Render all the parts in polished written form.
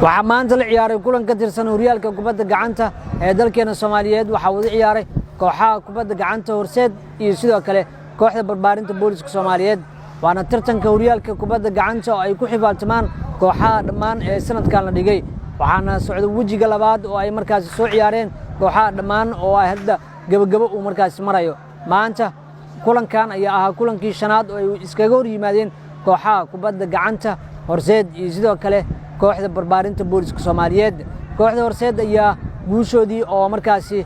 waxaa maanta la ciyaaray kulan ka tirsan horyaalka kubadda gacanta ee dalkeena Soomaaliyeed waxaa wada ciyaaray kooxaha kubadda gacanta Horseed iyo sidoo kale kooxda barbaarinta booliska Soomaaliyeed waana tartanka horyaalka kubadda gacanta oo ay ku xifaaltamaan kooxaha dhammaan ee sanadkan la dhigay waxaana socdo wajiga labaad oo ay markaas soo ciyaareen kooxaha dhammaan oo ay hadda gabagabo uu markaas marayo maanta kulankan ayaa ahaa kulankii shanaad oo ay iskaga hor yimaadeen kooxaha kubadda gacanta Horseed iyo sidoo kale kooxda barbaarinta booliska Soomaaliyeed kooxda Horseed ayaa guushoodii oo markaasi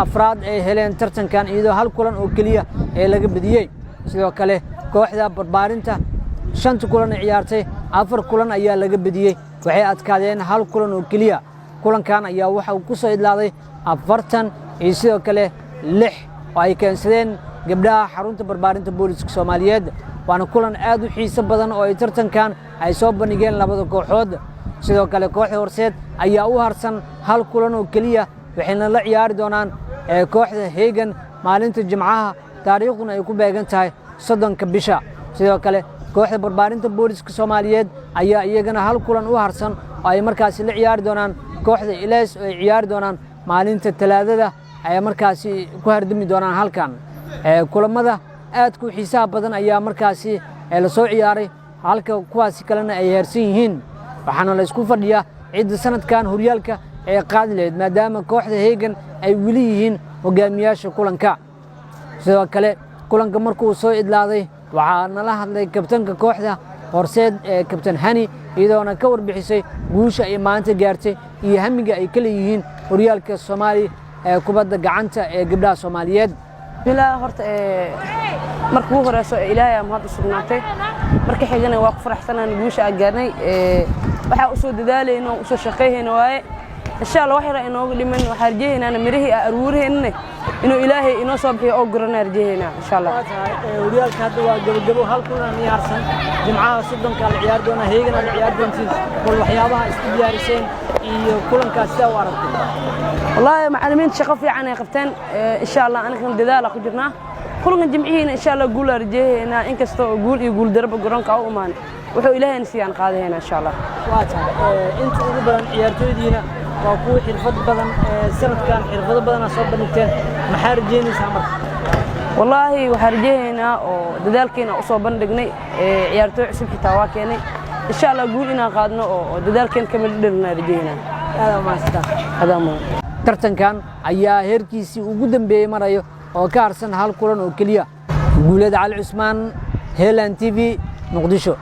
afraad ay heleen tartankan iyadoo hal kulan oo kaliya ee laga badiyay sidoo kale kooxda barbaarinta 5 kulan ay ciyaartay 4 kulan ayaa laga badiyay waxay adkaadeen hal kulan oo kaliya kulankan ayaa waxa uu ku soo idlaaday 40 iyo sidoo kale 6 oo ay keensadeen gabdhaha xarunta barbaarinta booliska Soomaaliyeed waana kulan aad u xiiso badan oo ay tartankan ay soo bandhigeen labada kooxood sidoo kale kooxda Horseed ayaa u harsan hal kulan oo kaliya waxayna la ciyaari doonaan kooxda Hegan maalinta Jimcaha taariikhduna ay ku beegan tahay 30 bisha sidoo kale kooxda barbaarinta booliska Soomaaliyeed ayaa iyagana hal kulan u harsan oo ay markaas la ciyaari doonaan kooxda Ilays oo ay ciyaari doonaan maalinta Talaadada ay markaas ku hardami doonaan halkan kulamada aad ku xiisaha badan ayaa markaas la soo ciyaaray halka kuwaas kalena ay heersan yihiin waxaana la isku fadhiyaa cid sanadkan horyaalka ee qaadileed maadaama kooxda Hegan ay wili yihiin hogaamiyaasha kulanka sidoo kale kulanka markuu soo idlaaday waxaa nala hadlay kabtanka kooxda Horseed kabtan Hani iyadoona ka warbixisay guusha ay maanta gaartay iyo hamiga ay kala yihiin horyaalka Soomaali ee kubadda gacanta ee gabdhaha Soomaaliyeed bilaa horta markii ugu horeyso Ilaahay ama had sugnaatay markii xigana waa ku faraxsanahay guusha aan gaarnay waxa u soo dadaalayno u soo shaqeeyayno waaye insha Allah waxa inoo dhiman waxa arjeynaa mirihii aruurheena inuu Ilaahay inoo soo bixiyo oo gurana arjeeyna insha Allah horyaalka hadda waa gabagabo hal kulan ciyaarsan Jimcaha 30 kala ciyaar doona Hegan la ciyaar doontiin kul waxyaabaha isku diyaariseen iyo kulankaas sida u aragtay wallahi macallimiinta shaqo fiican ay qabteen insha Allah anaga dadaal ku jirnaa kulan Jimcihiina insha Allah guul arjeeyna inkastoo guul iyo guul darba garoonka u imaan wuxuu Ilaahay siiyaan qaadayna insha Allah waa tahay inta ugu badan ciyaartoydiina waa ku xirfad badan sanadkan xirfado badan soo bandhigteen maxaa rajeynaysaa marka wallahi waxa rajeynaa oo dadaalkeena u soo bandhignay ciyaartoy cusub xitaa waa keenay insha Allah guul inaan qaadno oo dadaalkeen kamid dhirna rajeynaa tartankan ayaa heerkiisii ugu dambeeyay marayo oo ka harsan hal kulan oo kaliya guulada Cali Cusmaan Helan TV Muqdisho